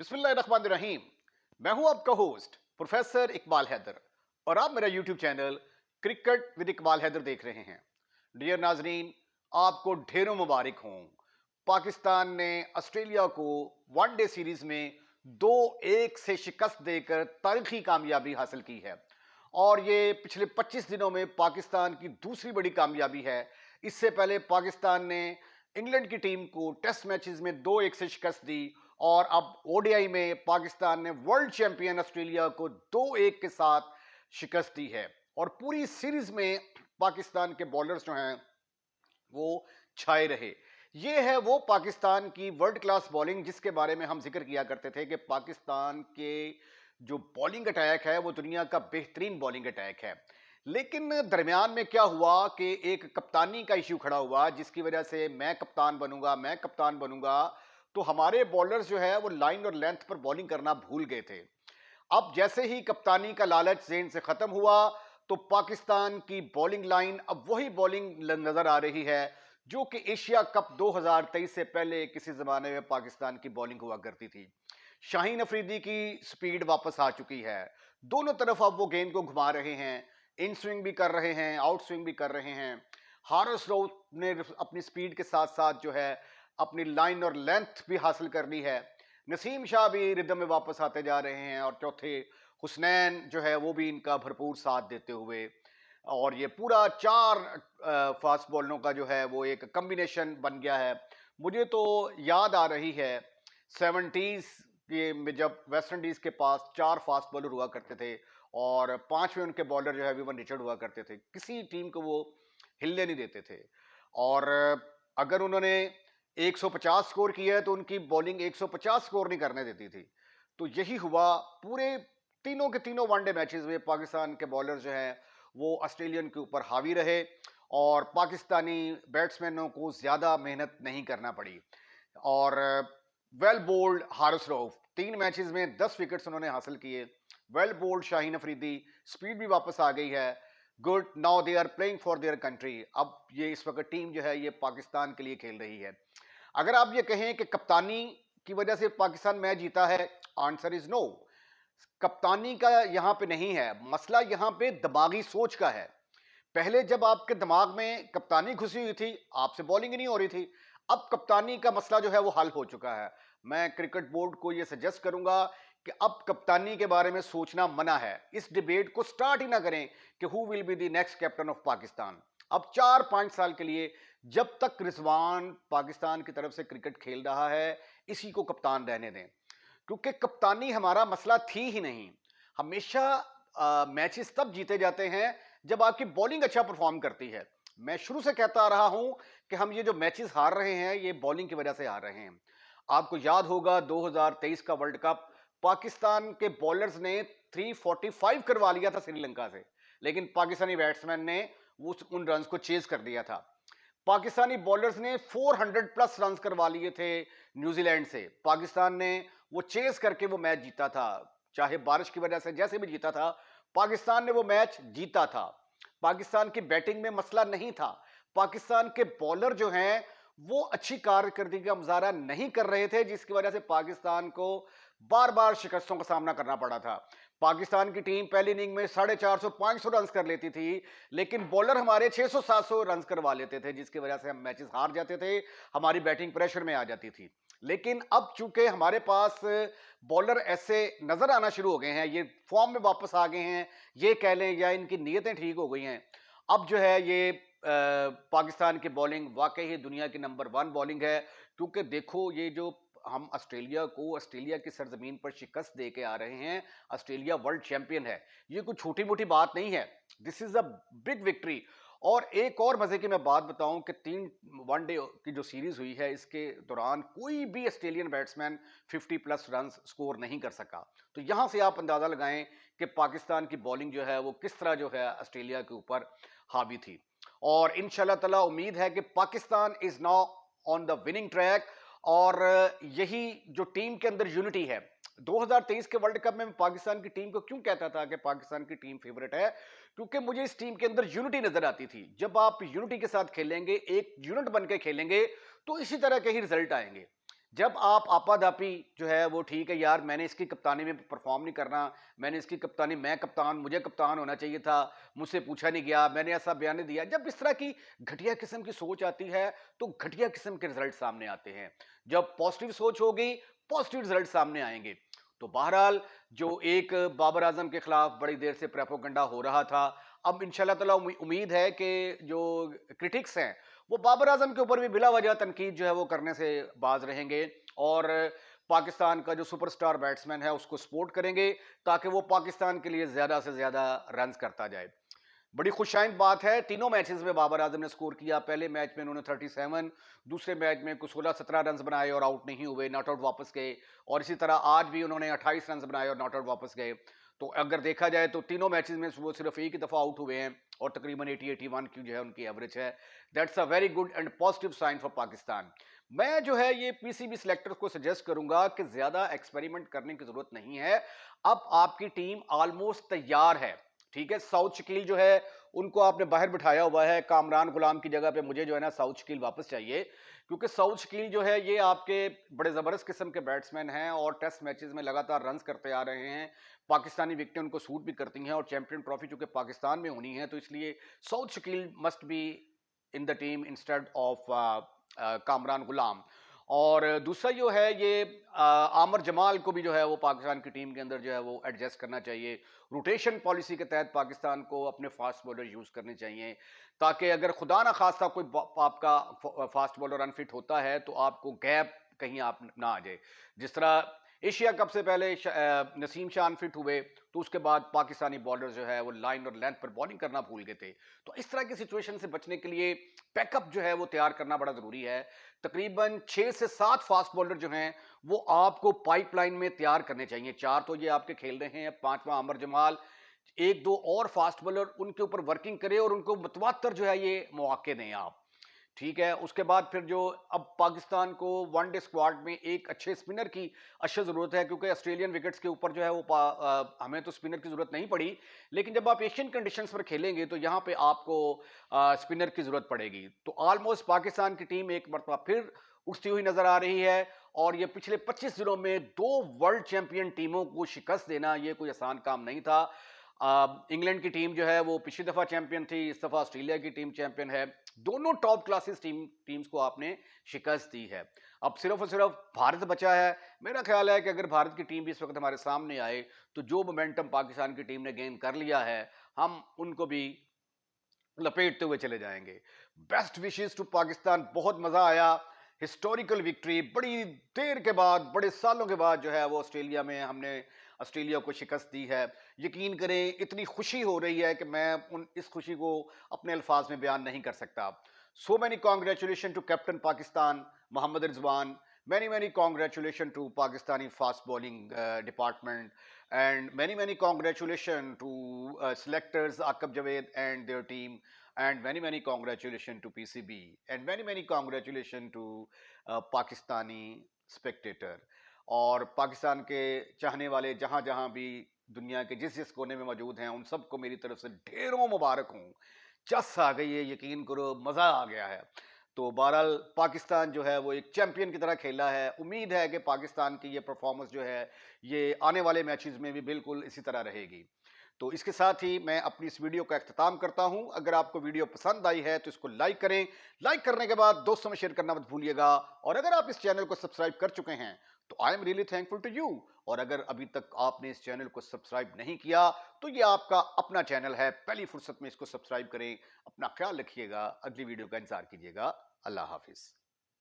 बिस्मिल्लाहिर्रहमानिर्रहीम। मैं हूं आपका होस्ट प्रोफेसर इकबाल हैदर और आप मेरा YouTube channel cricket with Iqbal Haider देख रहे हैं। डियर नाजरीन, आपको ढेरों मुबारक हों। पाकिस्तान ने ऑस्ट्रेलिया को वनडे सीरीज में 2-1 से शिकस्त देकर तारीखी कामयाबी हासिल की है और ये पिछले 25 दिनों में पाकिस्तान की दूसरी बड़ी कामयाबी है। इससे पहले पाकिस्तान ने इंग्लैंड की टीम को टेस्ट मैचेस में 2-1 से शिकस्त दी और अब ओडीआई में पाकिस्तान ने वर्ल्ड चैंपियन ऑस्ट्रेलिया को 2-1 के साथ शिकस्त दी है और पूरी सीरीज में पाकिस्तान के बॉलर्स जो हैं वो छाए रहे। ये है वो पाकिस्तान की वर्ल्ड क्लास बॉलिंग जिसके बारे में हम जिक्र किया करते थे कि पाकिस्तान के जो बॉलिंग अटैक है वो दुनिया का बेहतरीन बॉलिंग अटैक है। लेकिन दरमियान में क्या हुआ कि एक कप्तानी का इश्यू खड़ा हुआ जिसकी वजह से मैं कप्तान बनूंगा, तो हमारे बॉलर्स जो है वो लाइन और लेंथ पर बॉलिंग करना भूल गए थे। अब जैसे ही कप्तानी का लालच ज़हन से खत्म हुआ तो पाकिस्तान की बॉलिंग लाइन अब वही बॉलिंग नजर आ रही है जो कि एशिया कप 2023 से पहले किसी जमाने में पाकिस्तान की बॉलिंग हुआ करती थी। शाहीन अफरीदी की स्पीड वापस आ चुकी है। दोनों तरफ अब वो गेंद को घुमा रहे हैं, इन स्विंग भी कर रहे हैं, आउट स्विंग भी कर रहे हैं। हारिस रऊफ ने अपनी स्पीड के साथ साथ जो है अपनी लाइन और लेंथ भी हासिल कर ली है। नसीम शाह भी रिदम में वापस आते जा रहे हैं और चौथे हुसनैन जो है वो भी इनका भरपूर साथ देते हुए, और ये पूरा चार फास्ट बॉलरों का जो है वो एक कॉम्बिनेशन बन गया है। मुझे तो याद आ रही है 70s के में जब वेस्ट इंडीज के पास चार फास्ट बॉलर हुआ करते थे और पांचवें उनके बॉलर जो है विवन रिचर्ड हुआ करते थे। किसी टीम को वो हिलने नहीं देते थे और अगर उन्होंने 150 स्कोर किया है तो उनकी बॉलिंग 150 स्कोर नहीं करने देती थी। तो यही हुआ पूरे तीनों के तीनों वनडे मैचेस में। पाकिस्तान के बॉलर जो हैं वो ऑस्ट्रेलियन के ऊपर हावी रहे और पाकिस्तानी बैट्समैनों को ज़्यादा मेहनत नहीं करना पड़ी। और well bowled Haris Rauf 3 matches में 10 विकेट्स उन्होंने हासिल किए। Well bowled Shaheen Afridi, speed भी वापस आ गई है। Good, now they are playing for their country. अब ये इस वक्त टीम जो है ये पाकिस्तान के लिए खेल रही है। अगर आप ये कहें कि कप्तानी की वजह से पाकिस्तान मैच जीता है, आंसर इज नो। कप्तानी का यहां पे नहीं है मसला, यहां पे दिमागी सोच का है। पहले जब आपके दिमाग में कप्तानी घुसी हुई थी आपसे बॉलिंग नहीं हो रही थी। अब कप्तानी का मसला जो है वो हल हो चुका है। मैं क्रिकेट बोर्ड को ये सजेस्ट करूंगा कि अब कप्तानी के बारे में सोचना मना है। इस डिबेट को स्टार्ट ही ना करें कि who will be the next captain of Pakistan. अब 4-5 साल के लिए जब तक रिजवान पाकिस्तान की तरफ से क्रिकेट खेल रहा है इसी को कप्तान रहने दें, क्योंकि कप्तानी हमारा मसला थी ही नहीं। हमेशा मैचेस तब जीते जाते हैं जब आपकी बॉलिंग अच्छा परफॉर्म करती है। मैं शुरू से कहता आ रहा हूं कि हम ये जो मैचेस हार रहे हैं ये बॉलिंग की वजह से हार रहे हैं। आपको याद होगा 2023 का वर्ल्ड कप पाकिस्तान के बॉलर्स ने 345 करवा लिया था श्रीलंका से, लेकिन पाकिस्तानी बैट्समैन ने उन रन्स को चेज कर दिया था। पाकिस्तानी बॉलर्स ने 400 प्लस रन्स करवा लिए थे न्यूजीलैंड से। पाकिस्तान ने वो चेस करके वो मैच जीता था, चाहे बारिश की वजह से जैसे भी जीता था, पाकिस्तान ने वो मैच जीता था। पाकिस्तान की बैटिंग में मसला नहीं था। पाकिस्तान के बॉलर जो हैं वो अच्छी कारकर्दगी का मुजाहरा नहीं कर रहे थे जिसकी वजह से पाकिस्तान को बार बार शिकस्तों का सामना करना पड़ा था। पाकिस्तान की टीम पहली इनिंग में 450-500 रन कर लेती थी, लेकिन बॉलर हमारे 600-700 रन करवा लेते थे जिसकी वजह से हम मैचेस हार जाते थे, हमारी बैटिंग प्रेशर में आ जाती थी। लेकिन अब चूंकि हमारे पास बॉलर ऐसे नजर आना शुरू हो गए हैं, ये फॉर्म में वापस आ गए हैं, ये कह लें या इनकी नीयतें ठीक हो गई हैं, अब जो है ये पाकिस्तान की बॉलिंग वाकई ही दुनिया की नंबर 1 बॉलिंग है। क्योंकि देखो ये जो हम ऑस्ट्रेलिया की सरजमीन पर शिकस्त दे के आ रहे हैं, ऑस्ट्रेलिया वर्ल्ड चैंपियन है, ये कोई छोटी मोटी बात नहीं है। This is a big victory. और एक और मजे की मैं बात बताऊं कि 3 वनडे की जो सीरीज हुई है इसके दौरान कोई भी Australian batsman 50 plus run score नहीं कर सका। तो यहां से आप अंदाजा लगाएं कि पाकिस्तान की बॉलिंग जो है वो किस तरह जो है ऑस्ट्रेलिया के ऊपर हावी थी। और इंशाल्लाह ताला उम्मीद है कि Pakistan is now on the winning track. और यही जो टीम के अंदर यूनिटी है, 2023 के वर्ल्ड कप में मैं पाकिस्तान की टीम को क्यों कहता था कि पाकिस्तान की टीम फेवरेट है, क्योंकि मुझे इस टीम के अंदर यूनिटी नजर आती थी। जब आप यूनिटी के साथ खेलेंगे, एक यूनिट बन के खेलेंगे, तो इसी तरह के ही रिजल्ट आएंगे। जब आप आपाधापी जो है वो ठीक है यार, मैंने इसकी कप्तानी में परफॉर्म नहीं करना, मैंने इसकी कप्तानी, मैं कप्तान, मुझे कप्तान होना चाहिए था, मुझसे पूछा नहीं गया, मैंने ऐसा बयान नहीं दिया। जब इस तरह की घटिया किस्म की सोच आती है तो घटिया किस्म के रिजल्ट सामने आते हैं। जब पॉजिटिव सोच होगी, पॉजिटिव रिजल्ट सामने आएंगे। तो बहरहाल जो एक बाबर आजम के खिलाफ बड़ी देर से प्रेपोगंडा हो रहा था, अब इंशाल्लाह ताला उम्मीद है कि जो क्रिटिक्स हैं वो बाबर आजम के ऊपर भी बिला वजह तनकीद जो है वो करने से बाज रहेंगे और पाकिस्तान का जो सुपरस्टार बैट्समैन है उसको सपोर्ट करेंगे ताकि वो पाकिस्तान के लिए ज्यादा से ज्यादा रन्स करता जाए। बड़ी खुशाइंद बात है, तीनों मैचेस में बाबर आजम ने स्कोर किया। पहले मैच में उन्होंने 37, दूसरे मैच में कुछ 16-17 रन बनाए और आउट नहीं हुए, नॉट आउट वापस गए। और इसी तरह आज भी उन्होंने 28 रन बनाए और नॉट आउट वापस गए। तो अगर देखा जाए तो तीनों मैचेस में वो सिर्फ एक ही दफा आउट हुए हैं और तकरीबन 80-81 की जो है उनकी एवरेज है। That's a very good and positive sign for Pakistan. मैं जो है ये पीसीबी सिलेक्टर्स को सजेस्ट करूंगा कि ज्यादा एक्सपेरिमेंट करने की जरूरत नहीं है। अब आपकी टीम ऑलमोस्ट तैयार है, ठीक है। साउथ शकील जो है उनको आपने बाहर बिठाया हुआ है, कामरान गुलाम की जगह पे मुझे जो है ना साउथ शकील वापस चाहिए, क्योंकि साउथ शकील जो है ये आपके बड़े जबरदस्त किस्म के बैट्समैन हैं और टेस्ट मैचेस में लगातार रन्स करते आ रहे हैं। पाकिस्तानी विकेटें उनको सूट भी करती हैं और चैंपियन ट्रॉफी चूंकि पाकिस्तान में होनी है तो इसलिए Saud Shakeel must be in the team instead of Kamran Ghulam. और दूसरा जो है ये आमर जमाल को भी जो है वो पाकिस्तान की टीम के अंदर जो है वो एडजस्ट करना चाहिए। रोटेशन पॉलिसी के तहत पाकिस्तान को अपने फास्ट बॉलर यूज करने चाहिए ताकि अगर खुदा ना खास्ता कोई आपका फास्ट बॉलर अनफिट होता है तो आपको गैप कहीं आप ना आ जाए। जिस तरह एशिया कप से पहले नसीम शाह अनफिट हुए तो उसके बाद पाकिस्तानी बॉलर जो है वो लाइन और लेंथ पर बॉलिंग करना भूल गए थे। तो इस तरह की सिचुएशन से बचने के लिए बैकअप जो है वो तैयार करना बड़ा जरूरी है। तकरीबन 6 से 7 फास्ट बॉलर जो हैं वो आपको पाइपलाइन में तैयार करने चाहिए। 4 तो ये आपके खेल रहे हैं, 5वां अमर जमाल, 1-2 और फास्ट बॉलर उनके ऊपर वर्किंग करें और उनको मुतवातर जो है ये मौके दें आप, ठीक है। उसके बाद फिर जो अब पाकिस्तान को वनडे स्क्वाड में एक अच्छे स्पिनर की अशद जरूरत है, क्योंकि ऑस्ट्रेलियन विकेट्स के ऊपर जो है वो हमें तो स्पिनर की जरूरत नहीं पड़ी, लेकिन जब आप एशियन कंडीशंस पर खेलेंगे तो यहाँ पे आपको स्पिनर की जरूरत पड़ेगी। तो ऑलमोस्ट पाकिस्तान की टीम एक मरतबा फिर उठती हुई नजर आ रही है और ये पिछले 25 दिनों में 2 वर्ल्ड चैंपियन टीमों को शिकस्त देना ये कोई आसान काम नहीं था। इंग्लैंड की टीम जो है वो पिछली दफा चैंपियन थी, इस दफा ऑस्ट्रेलिया की टीम चैंपियन है। दोनों टॉप क्लासेस टीम्स को आपने शिकस्त दी है। अब सिर्फ और सिर्फ भारत बचा है। मेरा ख्याल है कि अगर भारत की टीम भी इस वक्त हमारे सामने आए तो जो मोमेंटम पाकिस्तान की टीम ने गेन कर लिया है हम उनको भी लपेटते हुए चले जाएंगे। बेस्ट विशेस टू पाकिस्तान, बहुत मजा आया। हिस्टोरिकल विक्ट्री, बड़ी देर के बाद, बड़े सालों के बाद जो है वो ऑस्ट्रेलिया में हमने ऑस्ट्रेलिया को शिकस्त दी है। यकीन करें इतनी खुशी हो रही है कि मैं इस खुशी को अपने अल्फाज में बयान नहीं कर सकता। So many congratulation to captain Pakistan Mohammad Rizwan, many congratulations to Pakistani fast bowling department, and many congratulations to selectors Aqab Javed and their team, and many congratulations to PCB, and many congratulations to Pakistani spectator। और पाकिस्तान के चाहने वाले जहां जहां भी दुनिया के जिस जिस कोने में मौजूद हैं उन सबको मेरी तरफ से ढेरों मुबारक हूं। जस आ गई है, यकीन करो मजा आ गया है। तो बहरहाल पाकिस्तान जो है वो एक चैंपियन की तरह खेला है। उम्मीद है कि पाकिस्तान की ये परफॉर्मेंस जो है ये आने वाले मैचेस में भी बिल्कुल इसी तरह रहेगी। तो इसके साथ ही मैं अपनी इस वीडियो का अख्ताम करता हूं। अगर आपको वीडियो पसंद आई है तो इसको लाइक करें, लाइक करने के बाद दोस्तों में शेयर करना मत भूलिएगा। और अगर आप इस चैनल को सब्सक्राइब कर चुके हैं तो I am really thankful to you. और अगर अभी तक आपने इस चैनल को सब्सक्राइब नहीं किया तो ये आपका अपना चैनल है, पहली फुर्सत में इसको सब्सक्राइब करें। अपना ख्याल रखिएगा, अगली वीडियो का इंतजार कीजिएगा। अल्लाह हाफिज।